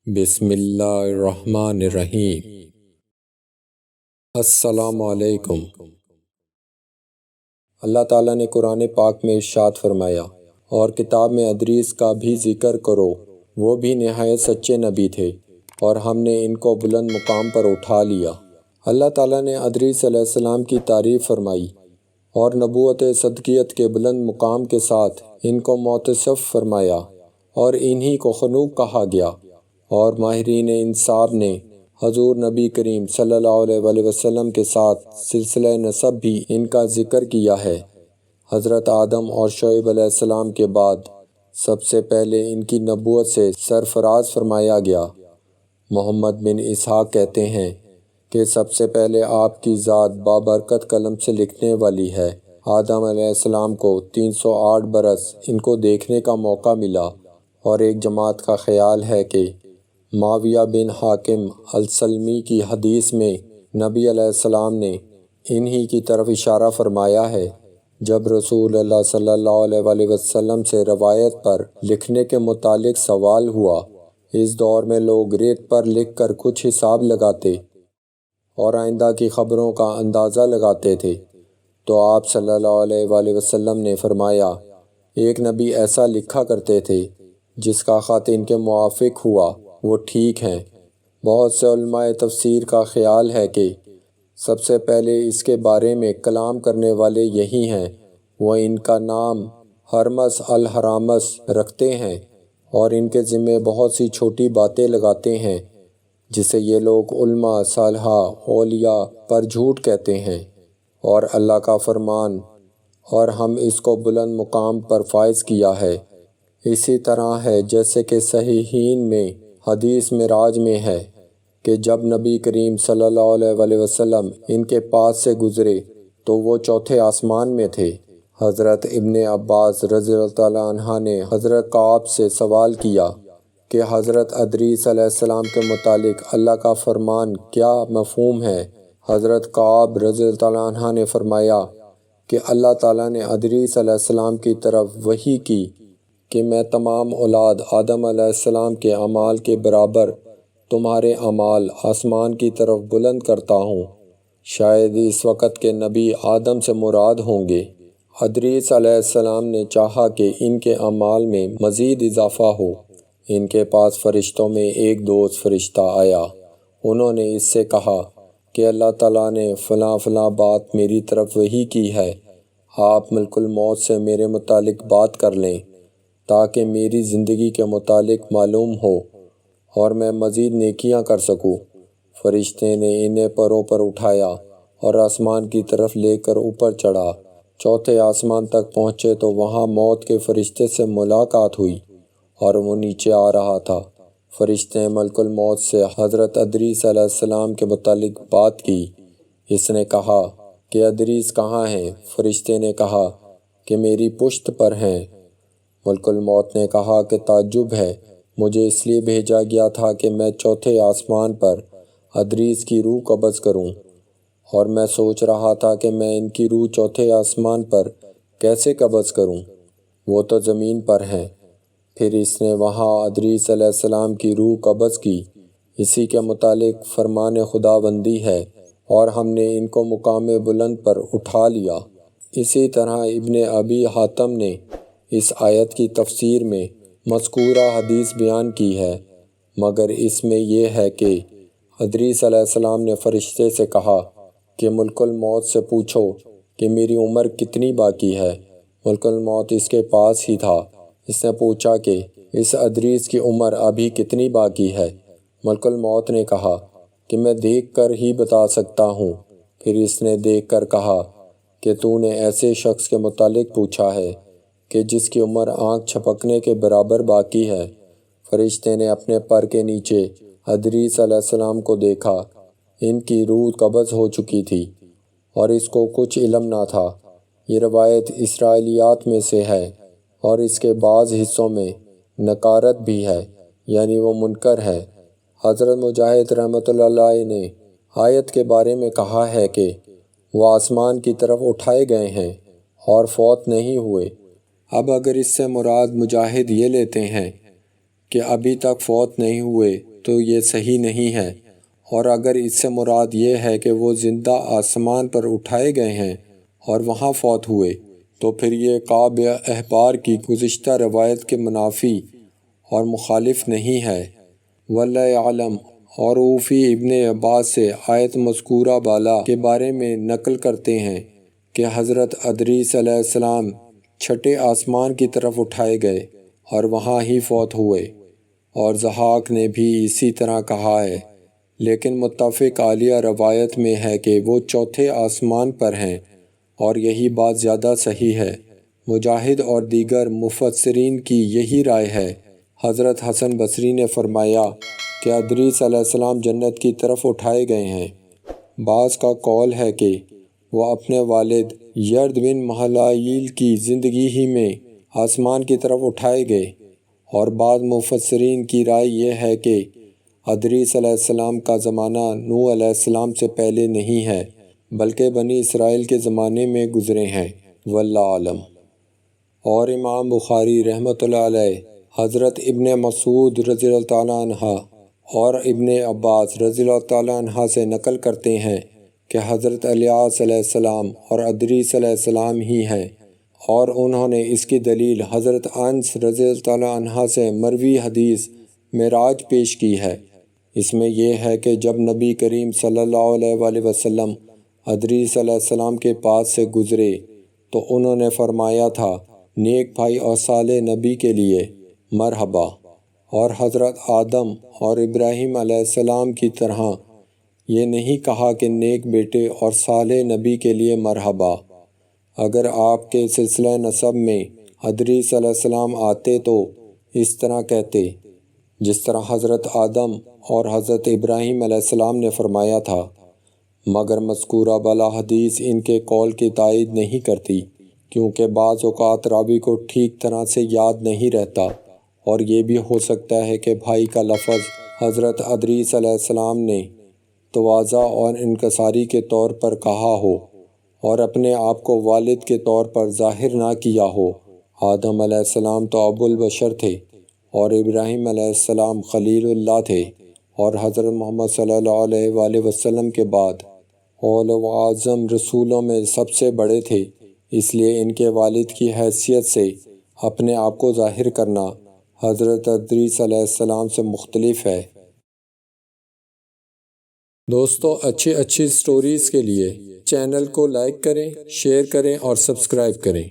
بسم اللہ الرحمن الرحیم۔ السلام علیکم۔ اللہ تعالیٰ نے قرآن پاک میں ارشاد فرمایا، اور کتاب میں ادریس کا بھی ذکر کرو، وہ بھی نہایت سچے نبی تھے اور ہم نے ان کو بلند مقام پر اٹھا لیا۔ اللہ تعالیٰ نے ادریس علیہ السلام کی تعریف فرمائی اور نبوت صدیقیت کے بلند مقام کے ساتھ ان کو متصف فرمایا، اور انہی کو خنوق کہا گیا، اور ماہرین انساب نے حضور نبی کریم صلی اللہ علیہ وآلہ وسلم کے ساتھ سلسلہ نسب بھی ان کا ذکر کیا ہے۔ حضرت آدم اور شعیب علیہ السلام کے بعد سب سے پہلے ان کی نبوت سے سرفراز فرمایا گیا۔ محمد بن اسحاق کہتے ہیں کہ سب سے پہلے آپ کی ذات بابرکت قلم سے لکھنے والی ہے۔ آدم علیہ السلام کو 308 برس ان کو دیکھنے کا موقع ملا، اور ایک جماعت کا خیال ہے کہ معاویہ بن حاکم السلمی کی حدیث میں نبی علیہ السلام نے انہی کی طرف اشارہ فرمایا ہے۔ جب رسول اللہ صلی اللہ علیہ وآلہ وسلم سے روایت پر لکھنے کے متعلق سوال ہوا، اس دور میں لوگ ریت پر لکھ کر کچھ حساب لگاتے اور آئندہ کی خبروں کا اندازہ لگاتے تھے، تو آپ صلی اللہ علیہ وآلہ وسلم نے فرمایا، ایک نبی ایسا لکھا کرتے تھے جس کا خط ان کے موافق ہوا، وہ ٹھیک ہیں۔ بہت سے علماء تفسیر کا خیال ہے کہ سب سے پہلے اس کے بارے میں کلام کرنے والے یہی ہیں۔ وہ ان کا نام ہرمس الحرامس رکھتے ہیں اور ان کے ذمے بہت سی چھوٹی باتیں لگاتے ہیں، جسے یہ لوگ علماء صالحہ اولیاء پر جھوٹ کہتے ہیں، اور اللہ کا فرمان، اور ہم اس کو بلند مقام پر فائز کیا ہے۔ اسی طرح ہے جیسے کہ صحیحین میں حدیث معراج میں ہے کہ جب نبی کریم صلی اللہ علیہ وآلہ وسلم ان کے پاس سے گزرے تو وہ چوتھے آسمان میں تھے۔ حضرت ابن عباس رضی اللہ تعالیٰ عنہ نے حضرت کعب سے سوال کیا کہ حضرت ادریس علیہ السلام کے متعلق اللہ کا فرمان کیا مفہوم ہے؟ حضرت کعب رضی اللہ تعالیٰ عنہ نے فرمایا کہ اللہ تعالیٰ نے ادریس علیہ السلام کی طرف وحی کی کہ میں تمام اولاد آدم علیہ السلام کے اعمال کے برابر تمہارے اعمال آسمان کی طرف بلند کرتا ہوں۔ شاید اس وقت کے نبی آدم سے مراد ہوں گے۔ ادریس علیہ السلام نے چاہا کہ ان کے اعمال میں مزید اضافہ ہو۔ ان کے پاس فرشتوں میں ایک دوست فرشتہ آیا۔ انہوں نے اس سے کہا کہ اللہ تعالیٰ نے فلاں فلاں بات میری طرف وحی کی ہے، آپ ملک الموت سے میرے متعلق بات کر لیں تاکہ میری زندگی کے متعلق معلوم ہو اور میں مزید نیکیاں کر سکوں۔ فرشتے نے انہیں پروں پر اٹھایا اور آسمان کی طرف لے کر اوپر چڑھا۔ چوتھے آسمان تک پہنچے تو وہاں موت کے فرشتے سے ملاقات ہوئی اور وہ نیچے آ رہا تھا۔ فرشتے ملک الموت سے حضرت ادریس علیہ السلام کے متعلق بات کی۔ اس نے کہا کہ ادریس کہاں ہیں؟ فرشتے نے کہا کہ میری پشت پر ہیں۔ ملک الموت نے کہا کہ تعجب ہے، مجھے اس لیے بھیجا گیا تھا کہ میں چوتھے آسمان پر ادریس کی روح قبض کروں، اور میں سوچ رہا تھا کہ میں ان کی روح چوتھے آسمان پر کیسے قبض کروں، وہ تو زمین پر ہیں۔ پھر اس نے وہاں ادریس علیہ السلام کی روح قبض کی۔ اسی کے متعلق فرمان خداوندی ہے، اور ہم نے ان کو مقام بلند پر اٹھا لیا۔ اسی طرح ابن ابی حاتم نے اس آیت کی تفسیر میں مذکورہ حدیث بیان کی ہے، مگر اس میں یہ ہے کہ ادریس علیہ السلام نے فرشتے سے کہا کہ ملک الموت سے پوچھو کہ میری عمر کتنی باقی ہے۔ ملک الموت اس کے پاس ہی تھا۔ اس نے پوچھا کہ اس ادریس کی عمر ابھی کتنی باقی ہے؟ ملک الموت نے کہا کہ میں دیکھ کر ہی بتا سکتا ہوں۔ پھر اس نے دیکھ کر کہا کہ تو نے ایسے شخص کے متعلق پوچھا ہے کہ جس کی عمر آنکھ چھپکنے کے برابر باقی ہے۔ فرشتے نے اپنے پر کے نیچے ادریس علیہ السلام کو دیکھا۔ ان کی روح قبض ہو چکی تھی اور اس کو کچھ علم نہ تھا۔ یہ روایت اسرائیلیات میں سے ہے، اور اس کے بعض حصوں میں نکارت بھی ہے، یعنی وہ منکر ہے۔ حضرت مجاہد رحمۃ اللہ علیہ نے آیت کے بارے میں کہا ہے کہ وہ آسمان کی طرف اٹھائے گئے ہیں اور فوت نہیں ہوئے۔ اب اگر اس سے مراد مجاہد یہ لیتے ہیں کہ ابھی تک فوت نہیں ہوئے تو یہ صحیح نہیں ہے، اور اگر اس سے مراد یہ ہے کہ وہ زندہ آسمان پر اٹھائے گئے ہیں اور وہاں فوت ہوئے، تو پھر یہ کعب احبار کی گزشتہ روایت کے منافی اور مخالف نہیں ہے۔ واللہ اعلم۔ اور اوفی ابن عباس سے آیت مذکورہ بالا کے بارے میں نقل کرتے ہیں کہ حضرت ادریس علیہ السلام چھٹے آسمان کی طرف اٹھائے گئے اور وہاں ہی فوت ہوئے، اور ضحاک نے بھی اسی طرح کہا ہے، لیکن متفق علیہ روایت میں ہے کہ وہ چوتھے آسمان پر ہیں، اور یہی بات زیادہ صحیح ہے۔ مجاہد اور دیگر مفسرین کی یہی رائے ہے۔ حضرت حسن بصری نے فرمایا کہ ادریس علیہ السلام جنت کی طرف اٹھائے گئے ہیں۔ بعض کا قول ہے کہ وہ اپنے والد یرد بن مہلائیل کی زندگی ہی میں آسمان کی طرف اٹھائے گئے، اور بعض مفسرین کی رائے یہ ہے کہ ادریس علیہ السلام کا زمانہ نوح علیہ السلام سے پہلے نہیں ہے، بلکہ بنی اسرائیل کے زمانے میں گزرے ہیں۔ واللہ عالم۔ اور امام بخاری رحمۃ اللہ علیہ حضرت ابن مسعود رضی اللہ تعالیٰ عنہ اور ابن عباس رضی اللہ تعالیٰ عنہ سے نقل کرتے ہیں کہ حضرت الیاس علیہ السلام اور ادریس علیہ السلام ہی ہیں، اور انہوں نے اس کی دلیل حضرت انس رضی اللہ تعالیٰ عنہ سے مروی حدیث معراج پیش کی ہے۔ اس میں یہ ہے کہ جب نبی کریم صلی اللہ علیہ وآلہ وسلم ادریس علیہ السلام کے پاس سے گزرے تو انہوں نے فرمایا تھا، نیک بھائی اور صالح نبی کے لیے مرحبا، اور حضرت آدم اور ابراہیم علیہ السلام کی طرح یہ نہیں کہا کہ نیک بیٹے اور صالح نبی کے لیے مرحبا۔ اگر آپ کے سلسلہ نسب میں ادریس علیہ السلام آتے تو اس طرح کہتے، جس طرح حضرت آدم اور حضرت ابراہیم علیہ السلام نے فرمایا تھا، مگر مذکورہ بالا حدیث ان کے قول کی تائید نہیں کرتی، کیونکہ بعض اوقات راوی کو ٹھیک طرح سے یاد نہیں رہتا، اور یہ بھی ہو سکتا ہے کہ بھائی کا لفظ حضرت ادریس علیہ السلام نے تواضع اور انکساری کے طور پر کہا ہو اور اپنے آپ کو والد کے طور پر ظاہر نہ کیا ہو۔ آدم علیہ السلام تو ابو البشر تھے، اور ابراہیم علیہ السلام خلیل اللہ تھے، اور حضرت محمد صلی اللہ علیہ وآلہ وسلم کے بعد اول و اعظم رسولوں میں سب سے بڑے تھے، اس لیے ان کے والد کی حیثیت سے اپنے آپ کو ظاہر کرنا حضرت ادریس علیہ السلام سے مختلف ہے۔ دوستو، اچھی سٹوریز کے لیے چینل کو لائک کریں، شیئر کریں اور سبسکرائب کریں۔